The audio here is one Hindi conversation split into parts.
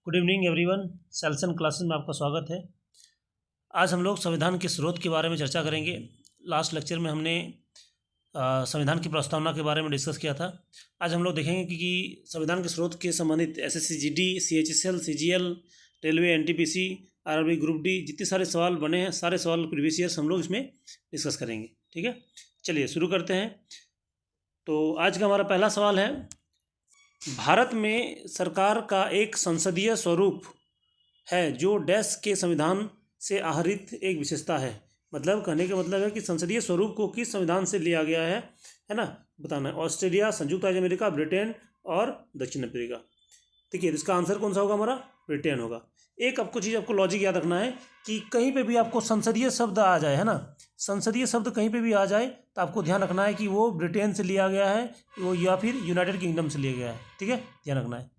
Good evening everyone. Selsun classes में आपका स्वागत है। आज हम लोग संविधान के स्रोत के बारे में चर्चा करेंगे। लास्ट लेक्चर में हमने संविधान की प्रस्तावना के बारे में डिस्कस किया था। आज हम लोग देखेंगे कि संविधान के स्रोत के संबंधित SSC GD, CHSL, CGL, railway, NTPC, RRB, group D जितने सारे सवाल बने हैं, सारे सवाल प्रीवियस ईयर्स हम लोग इसमें डिस्कस करेंगे। ठीक है, चलिए शुरू करते हैं। तो आज का हमारा पहला सवाल है, भारत में सरकार का एक संसदीय स्वरूप है जो डैश के संविधान से आहरित एक विशेषता है। मतलब कहने का मतलब है कि संसदीय स्वरूप को किस संविधान से लिया गया है ना, बताना है। ऑस्ट्रेलिया, संयुक्त राज्य अमेरिका, ब्रिटेन और दक्षिण अफ्रीका। ठीक है, इसका आंसर कौन सा होगा हमारा? ब्रिटेन होगा। एक आपको चीज़, आपको लॉजिक याद रखना है कि कहीं पे भी आपको संसदीय शब्द आ जाए, है ना, संसदीय शब्द कहीं पे भी आ जाए तो आपको ध्यान रखना है कि वो ब्रिटेन से लिया गया है वो या फिर यूनाइटेड किंगडम से लिया गया है। ठीक है, ध्यान रखना है।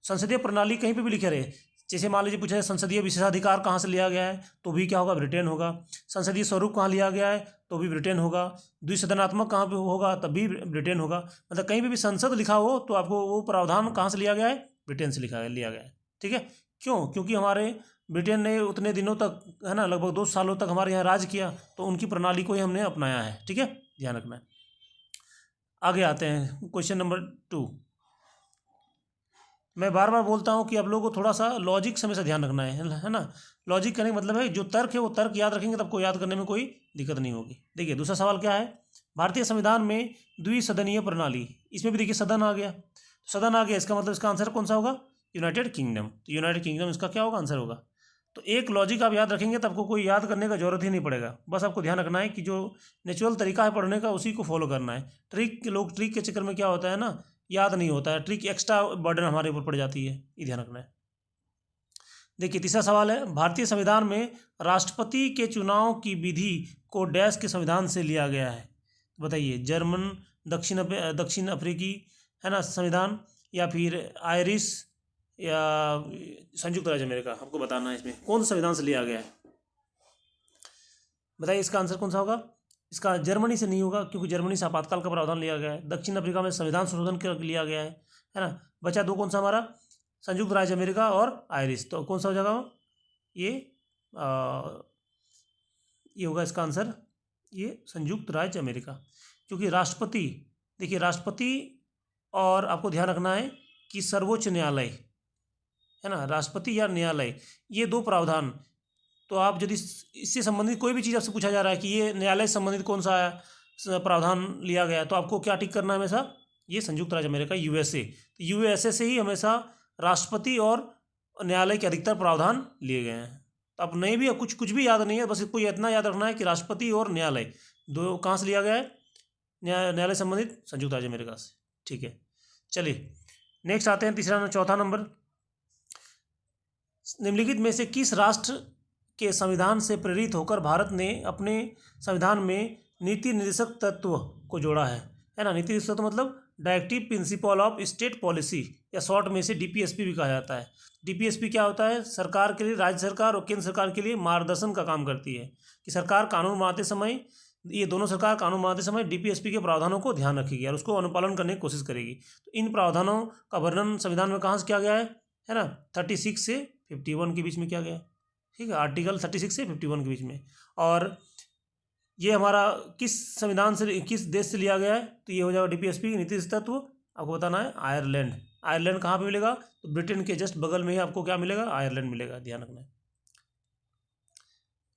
संसदीय प्रणाली कहीं पे भी लिखे रहे, जैसे मान लीजिए पूछा है संसदीय विशेषाधिकार कहाँ से लिया गया है, तो भी क्या होगा? ब्रिटेन होगा। संसदीय स्वरूप कहाँ लिया गया है, तो भी ब्रिटेन होगा। द्विसदनात्मक कहाँ पे होगा, तब भी ब्रिटेन होगा। मतलब कहीं पे भी संसद लिखा हो तो आपको वो प्रावधान कहाँ से लिया गया है? ब्रिटेन से लिया गया है। ठीक है, क्यों? क्योंकि हमारे ब्रिटेन ने उतने दिनों तक, है ना, लगभग 2 सालों तक हमारे यहाँ राज किया, तो उनकी प्रणाली को ही हमने अपनाया है। ठीक है, ध्यान रखना है। आगे आते हैं क्वेश्चन नंबर 2। मैं बार बार बोलता हूँ कि आप लोगों को थोड़ा सा लॉजिक से हमेशा ध्यान रखना है ना। लॉजिक करने का मतलब है जो तर्क है वो तर्क याद रखेंगे तब आपको याद करने में कोई दिक्कत नहीं होगी। देखिए दूसरा सवाल क्या है, भारतीय संविधान में द्विसदनीय प्रणाली, इसमें भी देखिए सदन आ गया। सदन आ गया, इसका मतलब इसका आंसर कौन सा होगा? United kingdom. तो यूनाइटेड किंगडम इसका क्या होगा? आंसर होगा। तो एक लॉजिक आप याद रखेंगे तो आपको कोई याद करने का जरूरत ही नहीं पड़ेगा। बस आपको ध्यान रखना है कि जो नेचुरल तरीका है पढ़ने का उसी को फॉलो करना है। ट्रिक के चक्कर में क्या होता है ना, याद नहीं होता है, ट्रिक एक्स्ट्रा बर्डन हमारे ऊपर पड़ जाती है, ये ध्यान रखना है। देखिए तीसरा सवाल है, भारतीय संविधान में राष्ट्रपति के चुनाव की विधि को डैश के संविधान से लिया गया है। बताइए, जर्मन, दक्षिण अफ्रीकी, है ना, संविधान, या फिर आयरिश, या संयुक्त राज्य अमेरिका। आपको बताना है इसमें कौन सा संविधान से लिया गया है। बताइए इसका आंसर कौन सा होगा? इसका जर्मनी से नहीं होगा, क्योंकि जर्मनी से आपातकाल का प्रावधान लिया गया है। दक्षिण अफ्रीका में संविधान संशोधन कर लिया गया है ना। बचा दो, कौन सा हमारा? संयुक्त राज्य अमेरिका और आयरिश। तो कौन सा हो जाएगा? ये होगा इसका आंसर, ये संयुक्त राज्य अमेरिका। क्योंकि राष्ट्रपति, देखिए राष्ट्रपति, और आपको ध्यान रखना है कि सर्वोच्च न्यायालय, है ना, राष्ट्रपति या न्यायालय, ये दो प्रावधान। तो आप यदि इससे संबंधित कोई भी चीज़ आपसे पूछा जा रहा है कि ये न्यायालय से संबंधित कौन सा प्रावधान लिया गया है, तो आपको क्या टिक करना है हमेशा? ये संयुक्त राज्य अमेरिका, यूएसए। तो यूएसए से ही हमेशा राष्ट्रपति और न्यायालय के अधिकतर प्रावधान लिए गए हैं। तो अब नहीं भी कुछ भी याद नहीं है, बस इसको इतना याद रखना है कि राष्ट्रपति और न्यायालय दो कहाँ से लिया गया है? न्यायालय संबंधित संयुक्त राज्य अमेरिका से। ठीक है, चलिए नेक्स्ट आते हैं चौथा नंबर। निम्नलिखित में से किस राष्ट्र के संविधान से प्रेरित होकर भारत ने अपने संविधान में नीति निर्देशक तत्व को जोड़ा है ना। नीति निर्देशक तत्व मतलब directive principle of state policy, या शॉर्ट में से डीपीएसपी भी कहा जाता है। डीपीएसपी क्या होता है? सरकार के लिए, राज्य सरकार और केंद्र सरकार के लिए मार्गदर्शन का काम करती है कि सरकार कानून बनाते समय, ये दोनों सरकार कानून बनाते समय डीपीएसपी के प्रावधानों को ध्यान रखेगी और उसको अनुपालन करने की कोशिश करेगी। तो इन प्रावधानों का वर्णन संविधान में कहाँ से किया गया है ना, 36 से 51 के बीच में किया गया है। ठीक है, आर्टिकल 36 से 51 के बीच में। और ये हमारा किस संविधान से, किस देश से लिया गया है? तो ये हो जाएगा डीपीएसपी नीति तत्व। आपको बताना है आयरलैंड। आयरलैंड कहाँ पे मिलेगा? तो ब्रिटेन के जस्ट बगल में ही आपको क्या मिलेगा? आयरलैंड मिलेगा, ध्यान रखना है।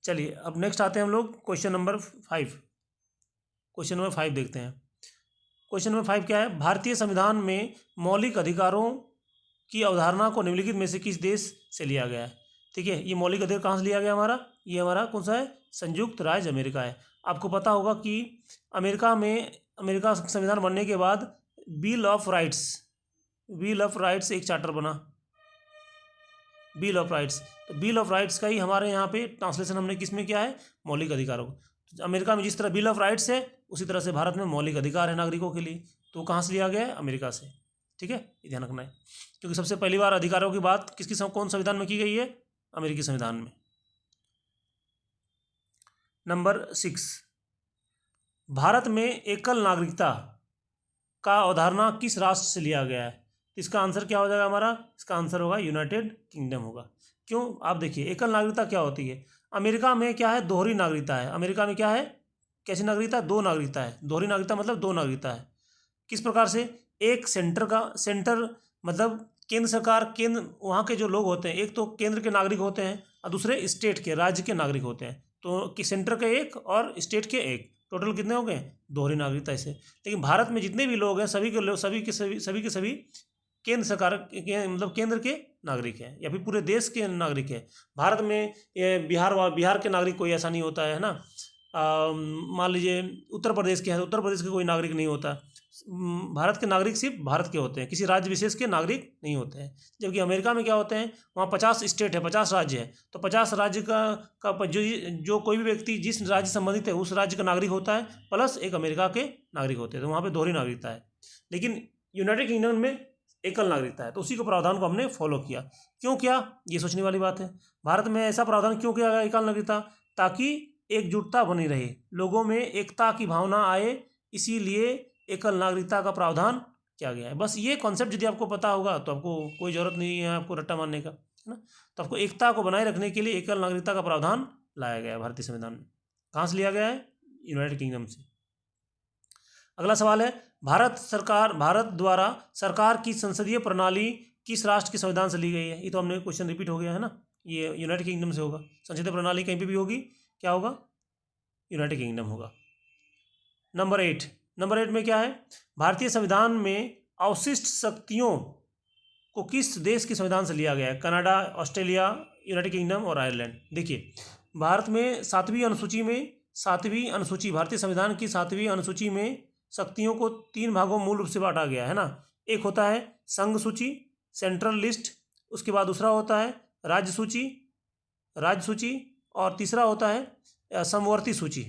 चलिए अब नेक्स्ट आते हैं हम लोग क्वेश्चन नंबर 5। क्वेश्चन नंबर 5 देखते हैं। क्वेश्चन नंबर 5 क्या है, भारतीय संविधान में मौलिक अधिकारों की अवधारणा को निम्नलिखित में से किस देश से लिया गया है? ठीक है, ये मौलिक अधिकार कहाँ से लिया गया हमारा? ये हमारा कौन सा है? संयुक्त राज्य अमेरिका है। आपको पता होगा कि अमेरिका संविधान बनने के बाद बिल ऑफ राइट्स एक चार्टर बना, बिल ऑफ राइट्स। तो बिल ऑफ राइट्स का ही हमारे यहाँ पे ट्रांसलेशन हमने किस में किया है? मौलिक अधिकारों। तो अमेरिका में जिस तरह बिल ऑफ राइट्स है, उसी तरह से भारत में मौलिक अधिकार है नागरिकों के लिए। तो कहाँ से लिया गया है? अमेरिका से। ठीक है, ये ध्यान रखना है, क्योंकि सबसे पहली बार अधिकारों की बात कौन संविधान में की गई है? अमेरिकी संविधान में। नंबर 6, भारत में एकल नागरिकता का अवधारणा किस राष्ट्र से लिया गया है? तो इसका आंसर क्या हो जाएगा हमारा? इसका आंसर होगा यूनाइटेड किंगडम होगा। क्यों? आप देखिए एकल नागरिकता क्या होती है। अमेरिका में क्या है? दोहरी नागरिकता है। अमेरिका में क्या है? कैसी नागरिकता? दो नागरिकता है। दोहरी नागरिकता मतलब दो नागरिकता है। किस प्रकार से? एक सेंटर मतलब केंद्र सरकार, केंद्र वहाँ के जो लोग होते हैं, एक तो केंद्र के नागरिक होते हैं और दूसरे स्टेट के, राज्य के नागरिक होते हैं। तो कि सेंटर के एक और स्टेट के एक, टोटल कितने हो गए? दोहरी नागरिकता इसे। लेकिन भारत में जितने भी लोग हैं सभी के लोग, सभी केंद्र सरकार के मतलब केंद्र के नागरिक हैं या फिर पूरे देश के नागरिक हैं। भारत में ये बिहार के नागरिक कोई ऐसा नहीं होता है ना। मान लीजिए उत्तर प्रदेश के हैं, उत्तर प्रदेश के कोई नागरिक नहीं होता। भारत के नागरिक सिर्फ भारत के होते हैं, किसी राज्य विशेष के नागरिक नहीं होते हैं। जबकि अमेरिका में क्या होते हैं? वहाँ 50 स्टेट है, 50 राज्य है। तो 50 राज्य का जो कोई भी व्यक्ति जिस राज्य से संबंधित है उस राज्य का नागरिक होता है, प्लस एक अमेरिका के नागरिक होते हैं। तो वहाँ पर दोहरी नागरिकता है। लेकिन यूनाइटेड किंगडम में एकल नागरिकता है। तो उसी को प्रावधान को हमने फॉलो किया। क्यों किया? ये सोचने वाली बात है। भारत में ऐसा प्रावधान क्यों किया गया एकल नागरिकता? ताकि एकजुटता बनी रहे, लोगों में एकता की भावना आए, इसीलिए एकल नागरिकता का प्रावधान किया गया है। बस ये कॉन्सेप्ट यदि आपको पता होगा तो आपको कोई ज़रूरत नहीं है आपको रट्टा मारने का, है ना। तो आपको एकता को बनाए रखने के लिए एकल नागरिकता का प्रावधान लाया गया है भारतीय संविधान में। कहाँ से लिया गया है? यूनाइटेड किंगडम से। अगला सवाल है, भारत द्वारा सरकार की संसदीय प्रणाली किस राष्ट्र के संविधान से ली गई है? ये तो हमने क्वेश्चन रिपीट हो गया है ना, ये यूनाइटेड किंगडम से होगा। संसदीय प्रणाली कहीं पे भी होगी, क्या होगा? यूनाइटेड किंगडम होगा। नंबर 8 में क्या है? भारतीय संविधान में अवशिष्ट शक्तियों को किस देश के संविधान से लिया गया है? कनाडा, ऑस्ट्रेलिया, यूनाइटेड किंगडम और आयरलैंड। देखिए भारत में 7वीं अनुसूची भारतीय संविधान की 7वीं अनुसूची में शक्तियों को 3 भागों मूल रूप से बांटा गया है ना। एक होता है संघ सूची, सेंट्रल लिस्ट, उसके बाद दूसरा होता है राज्य सूची और तीसरा होता है समवर्ती सूची।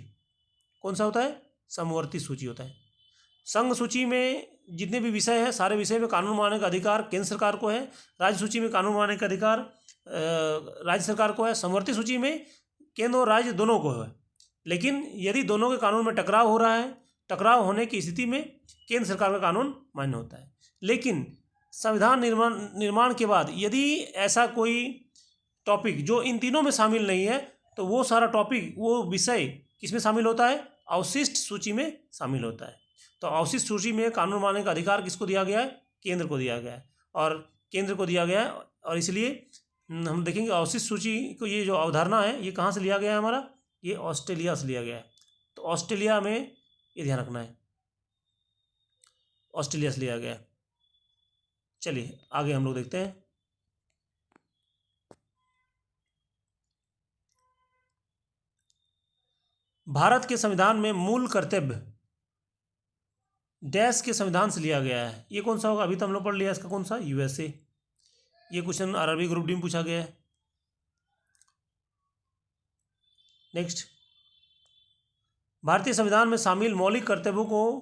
कौन सा होता है? समवर्ती सूची होता है। संघ सूची में जितने भी विषय हैं सारे विषय में कानून बनाने का अधिकार केंद्र सरकार को है। राज्य सूची में कानून बनाने का अधिकार राज्य सरकार को है। समवर्ती सूची में केंद्र और राज्य दोनों को है। लेकिन यदि दोनों के कानून में टकराव हो रहा है, टकराव होने की स्थिति में केंद्र सरकार का कानून मान्य होता है। लेकिन संविधान निर्माण के बाद यदि ऐसा कोई टॉपिक जो इन तीनों में शामिल नहीं है तो वो सारा टॉपिक, वो विषय किसमें शामिल होता है? अवशिष्ट सूची में शामिल होता है। तो अवशिष्ट सूची में कानून बनाने का अधिकार किसको दिया गया है? केंद्र को दिया गया है। और इसलिए हम देखेंगे अवशिष्ट सूची को, ये जो अवधारणा है ये कहाँ से लिया गया है हमारा? ये ऑस्ट्रेलिया से लिया गया है। तो ऑस्ट्रेलिया में ये ध्यान रखना है, ऑस्ट्रेलिया से लिया गया है। चलिए आगे हम लोग देखते हैं। भारत के संविधान में मूल कर्तव्य डैश के संविधान से लिया गया है। ये कौन सा होगा? अभी तो हम लोग पढ़ लिया इसका, कौन सा? यूएसए। ये क्वेश्चन आरआरबी ग्रुप डी में पूछा गया है। नेक्स्ट, भारतीय संविधान में शामिल मौलिक कर्तव्यों को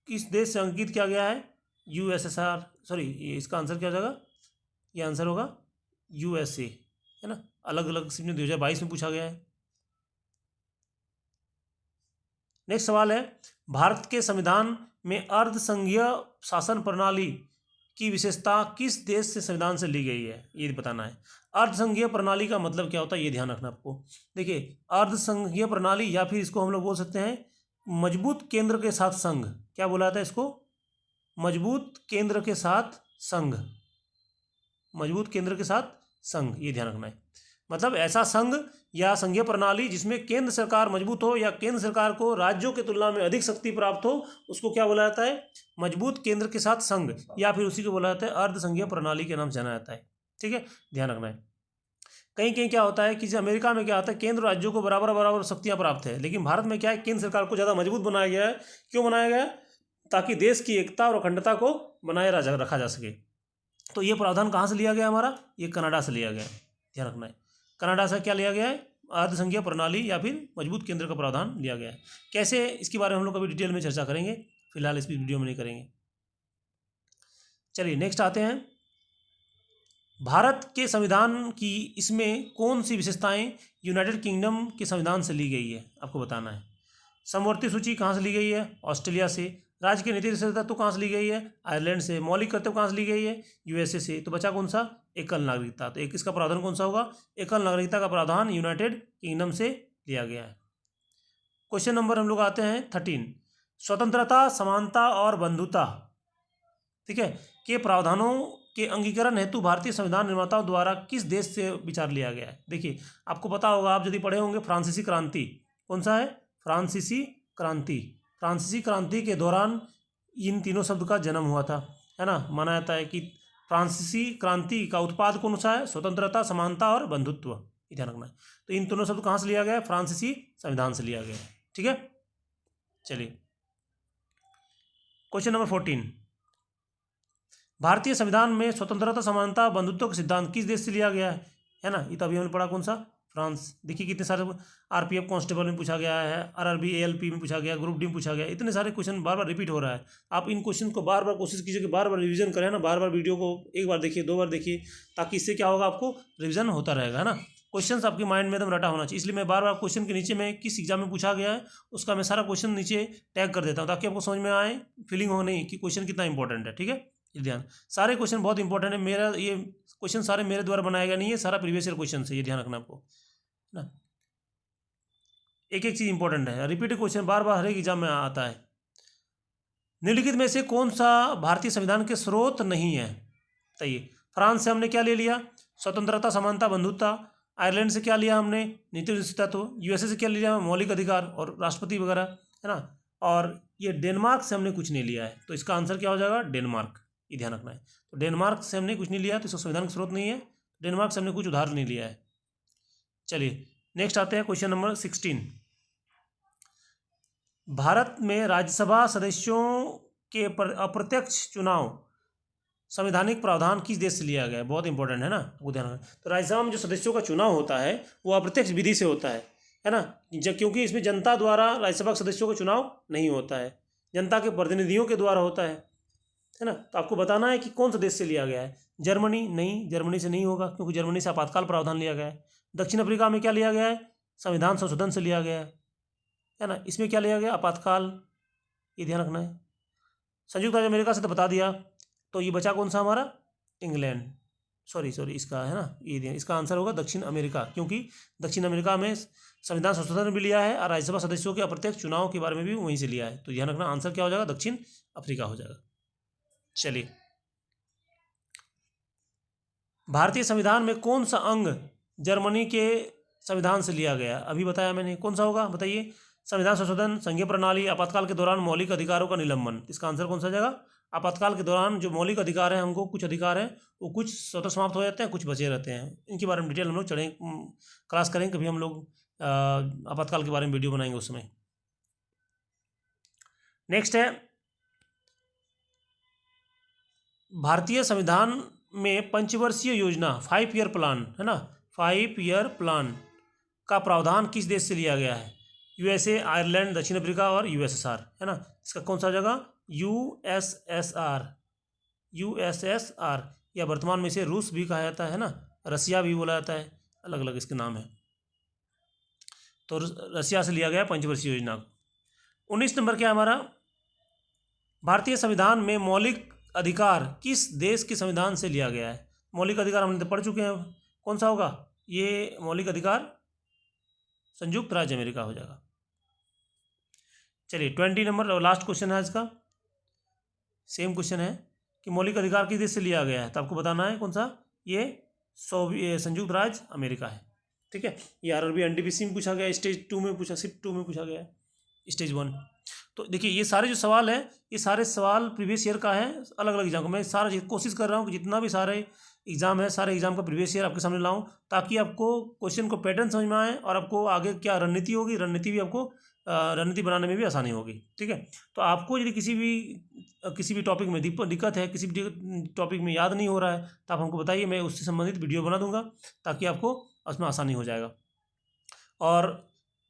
किस देश से अंकित किया गया है? यूएसएसआर। सॉरी, ये इसका आंसर क्या हो जाएगा? ये आंसर होगा यूएसए, है ना। अलग अलग किस्म 2022 में पूछा गया है। नेक्स्ट सवाल है, भारत के संविधान में अर्धसंघीय शासन प्रणाली की विशेषता किस देश से संविधान से ली गई है? ये बताना है। अर्धसंघीय प्रणाली का मतलब क्या होता है ये ध्यान रखना आपको। देखिए अर्धसंघीय प्रणाली या फिर इसको हम लोग बोल सकते हैं मजबूत केंद्र के साथ संघ। क्या बोला जाता है इसको? मजबूत केंद्र के साथ संघ। मजबूत केंद्र के साथ संघ, ये ध्यान रखना है। मतलब ऐसा संघ या संघीय प्रणाली जिसमें केंद्र सरकार मजबूत हो या केंद्र सरकार को राज्यों की तुलना में अधिक शक्ति प्राप्त हो, उसको क्या बोला जाता है? मजबूत केंद्र के साथ संघ, या फिर उसी को बोला जाता है अर्धसंघीय प्रणाली के नाम से जाना जाता है। ठीक है, ध्यान रखना है। कहीं कहीं क्या होता है कि अमेरिका में क्या होता है, केंद्र राज्यों को बराबर बराबर शक्तियाँ प्राप्त है, लेकिन भारत में क्या है, केंद्र सरकार को ज़्यादा मजबूत बनाया गया है। क्यों बनाया गया? ताकि देश की एकता और अखंडता को बनाए रखा जा सके। तो ये प्रावधान कहाँ से लिया गया हमारा? ये कनाडा से लिया गया है, ध्यान रखना है। कनाडा से क्या लिया गया है? अर्धसंघीय प्रणाली या फिर मजबूत केंद्र का प्रावधान लिया गया है। कैसे, इसके बारे में हम लोग कभी डिटेल में चर्चा करेंगे, फिलहाल इस वीडियो में नहीं करेंगे। चलिए नेक्स्ट आते हैं। भारत के संविधान की इसमें कौन सी विशेषताएं यूनाइटेड किंगडम के संविधान से ली गई है, आपको बताना है। समवर्ती सूची कहाँ से ली गई है? ऑस्ट्रेलिया से। राज्य की नीति तत्व कहाँ से ली गई है? आयरलैंड से। मौलिक कर्तव्य कहाँ से ली गई है? यूएसए से। तो बचा कौन सा? एकल नागरिकता। तो एक इसका प्रावधान कौन सा होगा? एकल नागरिकता का प्रावधान यूनाइटेड किंगडम से लिया गया है। क्वेश्चन नंबर हम लोग आते हैं 13। स्वतंत्रता, समानता और बंधुता, ठीक है, के प्रावधानों के अंगीकरण हेतु भारतीय संविधान निर्माताओं द्वारा किस देश से विचार लिया गया है? देखिए आपको पता होगा, आप यदि पढ़े होंगे, फ्रांसीसी क्रांति। कौन सा है? फ्रांसीसी क्रांति। फ्रांसीसी क्रांति के दौरान इन तीनों शब्द का जन्म हुआ था, है ना। माना जाता है कि फ्रांसीसी क्रांति का उत्पाद कौन सा है? स्वतंत्रता, समानता और बंधुत्व, ध्यान रखना है। तो इन दोनों शब्द कहाँ से लिया गया है? फ्रांसीसी संविधान से लिया गया है, ठीक है। चलिए क्वेश्चन नंबर 14। भारतीय संविधान में स्वतंत्रता, समानता, बंधुत्व का सिद्धांत किस देश से लिया गया है ना। ये तो अभी हमने पढ़ा, कौन सा? फ्रांस। देखिए कितने सारे आरपीएफ कांस्टेबल में पूछा गया है, आरआरबी एएलपी में पूछा गया, ग्रुप डी में पूछा गया। इतने सारे क्वेश्चन बार बार रिपीट हो रहा है। आप इन क्वेश्चन को बार बार कोशिश कीजिए कि बार बार रिवीजन करें ना, बार बार वीडियो को एक बार देखिए, 2 बार देखिए, ताकि इससे क्या होगा, आपको रिवीजन होता रहेगा, है ना। क्वेश्चन आपके माइंड में एकदम रटा होना चाहिए। इसलिए मैं बार बार क्वेश्चन के नीचे में किस एग्जाम में पूछा गया है उसका मैं सारा क्वेश्चन नीचे टैग कर देता हूँ, ताकि आपको समझ में आए, फीलिंग हो नहीं कि क्वेश्चन कितना इंपॉर्टेंट है, ठीक है। ध्यान, सारे क्वेश्चन बहुत इंपॉर्टेंट है। मेरा ये क्वेश्चन सारे मेरे द्वारा बनाया गया नहीं है, सारा प्रीवियस ईयर क्वेश्चन है, ये ध्यान रखना आपको ना। एक एक चीज इंपॉर्टेंट है, रिपीटेड क्वेश्चन बार बार हर एक एग्जाम में आता है। निम्नलिखित में से कौन सा भारतीय संविधान के स्रोत नहीं है? बताइए। फ्रांस से हमने क्या ले लिया? स्वतंत्रता, समानता, बंधुत्ता। आयरलैंड से क्या लिया हमने? नीति तत्व। यूएसए से क्या लिया? मौलिक अधिकार और राष्ट्रपति वगैरह, है ना। और ये डेनमार्क से हमने कुछ नहीं लिया है, तो इसका आंसर क्या हो जाएगा? डेनमार्क, ये ध्यान रखना है। तो डेनमार्क से हमने कुछ नहीं लिया, तो इसका संविधान का स्रोत नहीं है। डेनमार्क से हमने कुछ उधार नहीं लिया है। चलिए नेक्स्ट आते हैं क्वेश्चन नंबर 16। भारत में राज्यसभा सदस्यों के अप्रत्यक्ष चुनाव संवैधानिक प्रावधान किस देश से लिया गया है? बहुत इंपॉर्टेंट है ना, वो ध्यान रखना। तो राज्यसभा में जो सदस्यों का चुनाव होता है वो अप्रत्यक्ष विधि से होता है ना। क्योंकि इसमें जनता द्वारा राज्यसभा के सदस्यों का चुनाव नहीं होता है, जनता के प्रतिनिधियों के द्वारा होता है ना। तो आपको बताना है कि कौन सा देश से लिया गया है। जर्मनी? नहीं, जर्मनी से नहीं होगा, क्योंकि जर्मनी से आपातकाल प्रावधान लिया गया है। दक्षिण अफ्रीका में क्या लिया गया है? संविधान संशोधन से लिया गया है ना। इसमें क्या लिया गया? आपातकाल, ये ध्यान रखना है। संयुक्त राज्य अमेरिका से तो बता दिया, तो ये बचा कौन सा हमारा? इंग्लैंड। सॉरी इसका है ना, ये इसका आंसर होगा दक्षिण अमेरिका, क्योंकि दक्षिण अमेरिका में संविधान संशोधन भी लिया है और राज्यसभा सदस्यों के अप्रत्यक्ष चुनाव के बारे में भी वहीं से लिया है। तो ध्यान रखना, आंसर क्या हो जाएगा? दक्षिण अफ्रीका हो जाएगा। चलिए, भारतीय संविधान में कौन सा अंग जर्मनी के संविधान से लिया गया? अभी बताया मैंने, कौन सा होगा बताइए? संविधान संशोधन, संघीय प्रणाली, आपातकाल के दौरान मौलिक अधिकारों का निलंबन। इसका आंसर कौन सा जाएगा? आपातकाल के दौरान जो मौलिक अधिकार हैं, हमको कुछ अधिकार हैं वो कुछ स्वतः समाप्त हो जाते हैं, कुछ बचे रहते हैं। इनके बारे में डिटेल हम लोग क्लास करेंगे, कभी हम लोग आपातकाल के बारे में वीडियो बनाएंगे उस समय। नेक्स्ट है, भारतीय संविधान में पंचवर्षीय योजना, 5 ईयर प्लान, है ना, 5 ईयर प्लान का प्रावधान किस देश से लिया गया है? यूएसए, आयरलैंड, दक्षिण अफ्रीका और यूएसएसआर, है ना। इसका कौन सा जगह? यूएसएसआर, यूएसएसआर, या वर्तमान में इसे रूस भी कहा जाता है ना, रसिया भी बोला जाता है, अलग अलग इसके नाम है। तो रसिया से लिया गया पंचवर्षीय योजना। 19 नंबर क्या है हमारा? भारतीय संविधान में मौलिक अधिकार किस देश के संविधान से लिया गया है? मौलिक अधिकार हमने तो पढ़ चुके हैं, कौन सा होगा ये मौलिक अधिकार? संयुक्त राज्य अमेरिका हो जाएगा। चलिए 20 नंबर और लास्ट क्वेश्चन है इसका, सेम क्वेश्चन है कि मौलिक अधिकार किस देश से लिया गया है, तो आपको बताना है कौन सा? ये संयुक्त राज्य अमेरिका है, ठीक है। ये आरआरबी एनटीपीसी में पूछा गया, स्टेज 2 में पूछा, शिफ्ट 2 में पूछा गया, स्टेज 1। तो देखिए ये सारे जो सवाल हैं, ये सारे सवाल प्रीवियस ईयर का है, अलग अलग एग्जाम का। मैं सारा कोशिश कर रहा हूँ कि जितना भी सारे एग्जाम है, सारे एग्जाम का प्रीवियस ईयर आपके सामने लाऊं, ताकि आपको क्वेश्चन को पैटर्न समझ में आए और आपको आगे क्या रणनीति होगी, रणनीति भी आपको रणनीति बनाने में भी आसानी होगी, ठीक है। तो आपको यदि किसी भी टॉपिक में दिक्कत है, किसी भी टॉपिक में याद नहीं हो रहा है, तो आप हमको बताइए, मैं उससे संबंधित वीडियो बना दूंगा, ताकि आपको उसमें आसानी हो जाएगा। और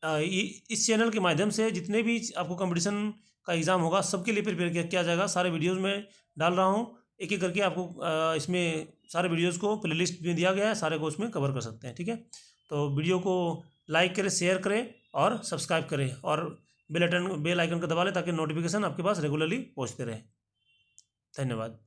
इस चैनल के माध्यम से जितने भी आपको कंपटीशन का एग्ज़ाम होगा, सबके लिए प्रिपेयर किया जाएगा। सारे वीडियोज़ में डाल रहा हूँ, एक एक करके आपको इसमें सारे वीडियोज़ को प्लेलिस्ट में दिया गया है, सारे को उसमें कवर कर सकते हैं, ठीक है। तो वीडियो को लाइक करें, शेयर करें और सब्सक्राइब करें, और बेल आइकन को दबा लें ताकि नोटिफिकेशन आपके पास रेगुलरली पहुँचते रहे। धन्यवाद।